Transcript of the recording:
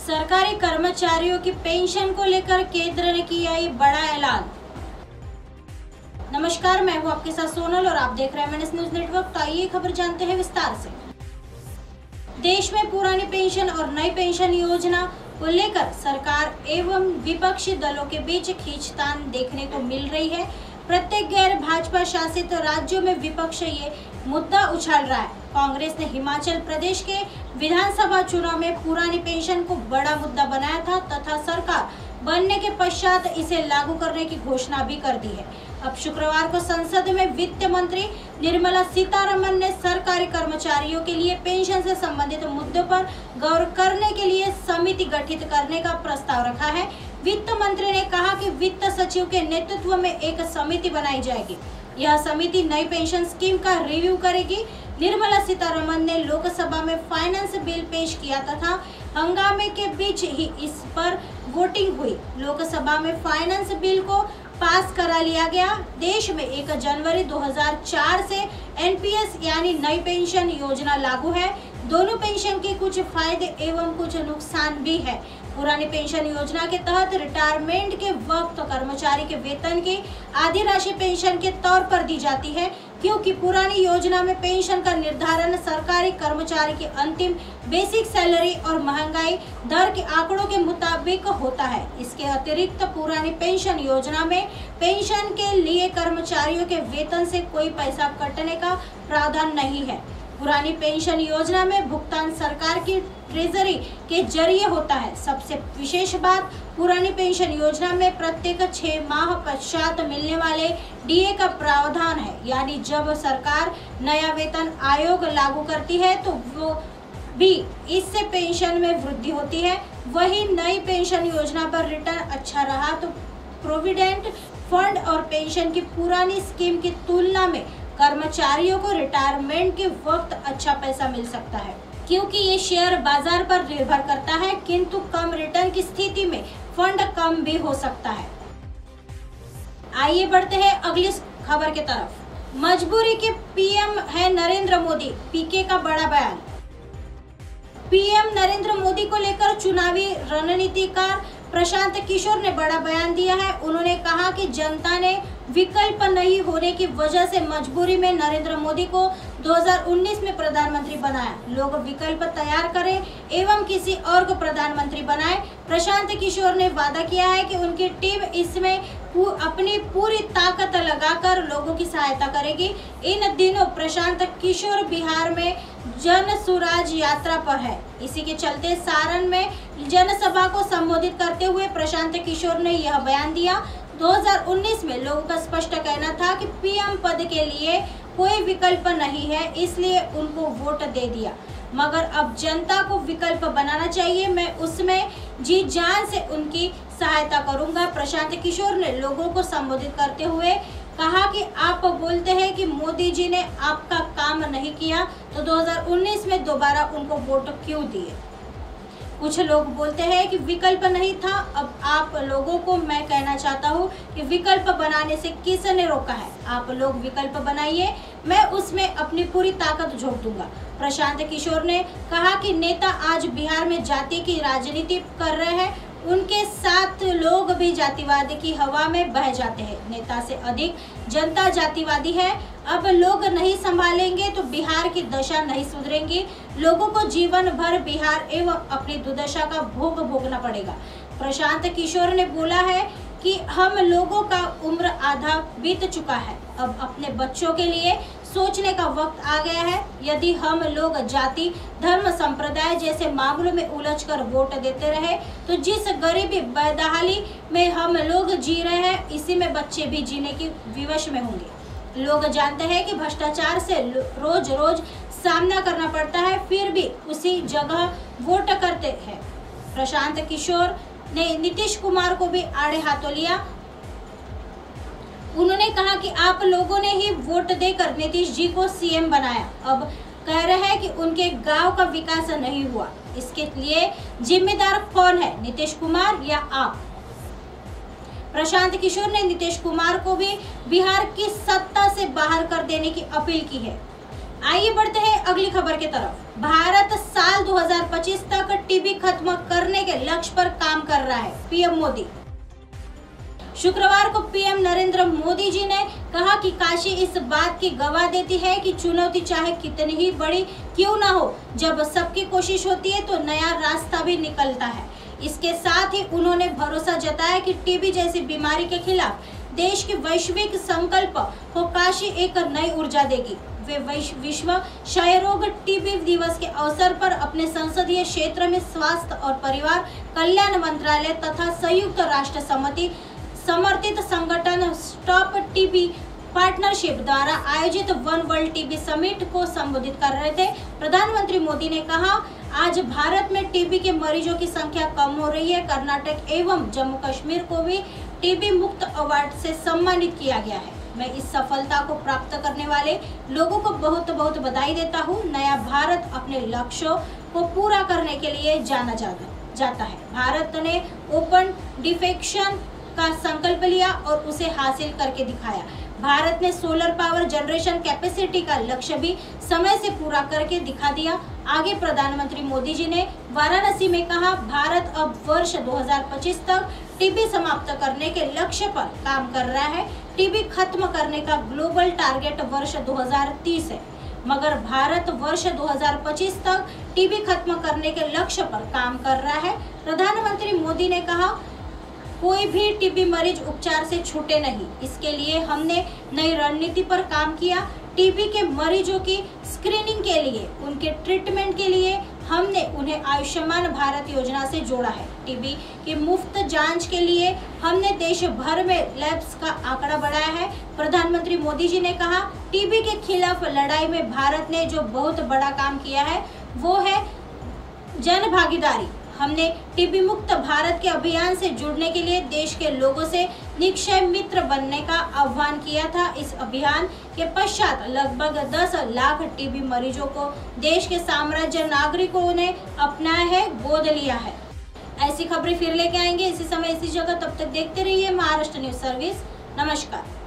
सरकारी कर्मचारियों की पेंशन को लेकर केंद्र ने किया ये बड़ा ऐलान। नमस्कार, मैं हूं आपके साथ सोनल और आप देख रहे हैं MNS न्यूज नेटवर्क। तो आइए खबर जानते हैं विस्तार से। देश में पुरानी पेंशन और नई पेंशन योजना को लेकर सरकार एवं विपक्षी दलों के बीच खींचतान देखने को मिल रही है। प्रत्येक गैर भाजपा शासित राज्यों में विपक्ष ये मुद्दा उछाल रहा है। कांग्रेस ने हिमाचल प्रदेश के विधानसभा चुनाव में पुरानी पेंशन को बड़ा मुद्दा बनाया था तथा सरकार बनने के पश्चात इसे लागू करने की घोषणा भी कर दी है। अब शुक्रवार को संसद में वित्त मंत्री निर्मला सीतारमण ने सरकारी कर्मचारियों के लिए पेंशन से संबंधित मुद्दों पर गौर करने के लिए समिति गठित करने का प्रस्ताव रखा है। वित्त मंत्री ने कहा कि वित्त सचिव के नेतृत्व में एक समिति बनाई जाएगी। यह समिति नई पेंशन स्कीम का रिव्यू करेगी। निर्मला सीतारमण ने लोकसभा में फाइनेंस बिल पेश किया तथा हंगामे के बीच ही इस पर वोटिंग हुई। लोकसभा में फाइनेंस बिल को पास करा लिया गया। देश में 1 जनवरी 2004 से एनपीएस यानी नई पेंशन योजना लागू है। दोनों पेंशन के कुछ फायदे एवं कुछ नुकसान भी है। पुरानी पेंशन योजना के तहत रिटायरमेंट के वक्त कर्मचारी के वेतन की आधी राशि पेंशन के तौर पर दी जाती है, क्योंकि पुरानी योजना में पेंशन का निर्धारण सरकारी कर्मचारी की अंतिम बेसिक सैलरी और महंगाई दर के आंकड़ों के मुताबिक होता है। इसके अतिरिक्त पुरानी पेंशन योजना में पेंशन के लिए कर्मचारियों के वेतन से कोई पैसा कटने का प्रावधान नहीं है। पुरानी पेंशन योजना में भुगतान सरकार की ट्रेजरी के जरिए होता है। सबसे विशेष बात, पुरानी पेंशन योजना में प्रत्येक 6 माह पश्चात मिलने वाले डीए का प्रावधान है, यानी जब सरकार नया वेतन आयोग लागू करती है तो वो भी इससे पेंशन में वृद्धि होती है। वही नई पेंशन योजना पर रिटर्न अच्छा रहा तो प्रोविडेंट फंड और पेंशन की पुरानी स्कीम की तुलना में कर्मचारियों को रिटायरमेंट के वक्त अच्छा पैसा मिल सकता है, क्योंकि ये शेयर बाजार पर निर्भर करता है, किंतु कम रिटर्न की स्थिति में फंड कम भी हो सकता है। आइए बढ़ते हैं अगली खबर की तरफ। मजबूरी के पीएम है नरेंद्र मोदी, पीके का बड़ा बयान। पीएम नरेंद्र मोदी को लेकर चुनावी रणनीतिकार प्रशांत किशोर ने बड़ा बयान दिया है। उन्होंने कहा कि जनता ने विकल्प नहीं होने की वजह से मजबूरी में नरेंद्र मोदी को 2019 में प्रधानमंत्री बनाया। लोग विकल्प तैयार करें एवं किसी और को प्रधानमंत्री बनाएं। प्रशांत किशोर ने वादा किया है कि उनकी टीम इसमें अपनी पूरी ताकत लगाकर लोगों की सहायता करेगी। इन दिनों प्रशांत किशोर बिहार में जन सुराज यात्रा पर है। इसी के चलते सारण में जनसभा को संबोधित करते हुए प्रशांत किशोर ने यह बयान दिया। 2019 में लोगों का स्पष्ट कहना था कि पीएम पद के लिए कोई विकल्प नहीं है, इसलिए उनको वोट दे दिया, मगर अब जनता को विकल्प बनाना चाहिए। मैं उसमें जी जान से उनकी सहायता करूंगा। प्रशांत किशोर ने लोगों को संबोधित करते हुए कहा कि आप बोलते हैं कि मोदी जी ने आपका काम नहीं किया, तो 2019 में दोबारा उनको वोट क्यों दिए। कुछ लोग बोलते हैं कि विकल्प नहीं था। अब आप लोगों को मैं कहना चाहता हूं कि विकल्प बनाने से किसने रोका है। आप लोग विकल्प बनाइए, मैं उसमें अपनी पूरी ताकत झोंक दूंगा। प्रशांत किशोर ने कहा कि नेता आज बिहार में जाति की राजनीति कर रहे हैं, उनके साथ लोग भी जातिवाद की हवा में बह जाते हैं। नेता से अधिक जनता जातिवादी है। अब लोग नहीं संभालेंगे तो बिहार की दशा नहीं सुधरेंगी। लोगों को जीवन भर बिहार एवं अपनी दुर्दशा का भोग भोगना पड़ेगा। प्रशांत किशोर ने बोला है कि हम लोगों का उम्र आधा बीत चुका है, अब अपने बच्चों के लिए सोचने का वक्त आ गया है। यदि हम लोग जाति धर्म संप्रदाय जैसे मामलों में उलझकर वोट देते रहे तो जिस गरीबी बदहाली में हम लोग जी रहे हैं, इसी में बच्चे भी जीने की विवश में होंगे। लोग जानते हैं कि भ्रष्टाचार से रोज रोज सामना करना पड़ता है, फिर भी उसी जगह वोट करते हैं। प्रशांत किशोर ने नीतीश कुमार को भी आड़े हाथों लिया। उन्होंने कहा कि आप लोगों ने ही वोट देकर नीतीश जी को सीएम बनाया, अब कह रहे हैं कि उनके गांव का विकास नहीं हुआ। इसके लिए जिम्मेदार कौन है, नीतीश कुमार या आप? प्रशांत किशोर ने नीतीश कुमार को भी बिहार की सत्ता से बाहर कर देने की अपील की है। आइए बढ़ते हैं अगली खबर की तरफ। भारत साल 2025 तक टीबी खत्म करने के लक्ष्य पर काम कर रहा है, पीएम मोदी। शुक्रवार को पीएम नरेंद्र मोदी जी ने कहा कि काशी इस बात की गवाह देती है कि चुनौती चाहे कितनी ही बड़ी क्यों ना हो, जब सबकी कोशिश होती है तो नया रास्ता भी निकलता है। इसके साथ ही उन्होंने भरोसा जताया कि टीबी जैसी बीमारी के खिलाफ देश की वैश्विक संकल्प को काशी एक नई ऊर्जा देगी। वे विश्व क्षय रोग टीबी दिवस के अवसर पर अपने संसदीय क्षेत्र में स्वास्थ्य और परिवार कल्याण मंत्रालय तथा संयुक्त राष्ट्र समिति समर्थित संगठन स्टॉप टीबी पार्टनरशिप द्वारा आयोजित वन वर्ल्ड टीबी समिट को संबोधित कर रहे थे। प्रधानमंत्री मोदी ने कहा, आज भारत में टीबी के मरीजों की संख्या कम हो रही है। कर्नाटक एवं जम्मू कश्मीर को भी टीबी मुक्त अवार्ड से सम्मानित किया गया है। मैं इस सफलता को प्राप्त करने वाले लोगों को बहुत बहुत बधाई देता हूँ। नया भारत अपने लक्ष्यों को पूरा करने के लिए जाना जाता है। भारत ने ओपन डिफेक्शन का संकल्प लिया और उसे हासिल करके दिखाया। भारत ने सोलर पावर जनरेशन कैपेसिटी का लक्ष्य भी समय से पूरा करके दिखा दिया। आगे प्रधानमंत्री मोदी जी ने वाराणसी में कहा, भारत अब वर्ष 2025 तक टीबी समाप्त करने के लक्ष्य पर काम कर रहा है। टीबी खत्म करने का ग्लोबल टारगेट वर्ष 2030 है, मगर भारत वर्ष 2025 तक टीबी खत्म करने के लक्ष्य पर काम कर रहा है। प्रधानमंत्री मोदी ने कहा, कोई भी टीबी मरीज उपचार से छूटे नहीं। इसके लिए हमने नई रणनीति पर काम किया। टीबी के मरीजों की स्क्रीनिंग के लिए, उनके ट्रीटमेंट के लिए हमने उन्हें आयुष्मान भारत योजना से जोड़ा है। टीबी की मुफ्त जांच के लिए हमने देश भर में लैब्स का आंकड़ा बढ़ाया है। प्रधानमंत्री मोदी जी ने कहा, टीबी के खिलाफ लड़ाई में भारत ने जो बहुत बड़ा काम किया है वो है जन भागीदारी। हमने टीबी मुक्त भारत के अभियान से जुड़ने के लिए देश के लोगों से निक्षय मित्र बनने का आह्वान किया था। इस अभियान के पश्चात लगभग 10 लाख टीबी मरीजों को देश के साम्राज्य नागरिकों ने अपनाया है, गोद लिया है। ऐसी खबरें फिर लेके आएंगे इसी समय इसी जगह। तब तक देखते रहिए महाराष्ट्र न्यूज सर्विस। नमस्कार।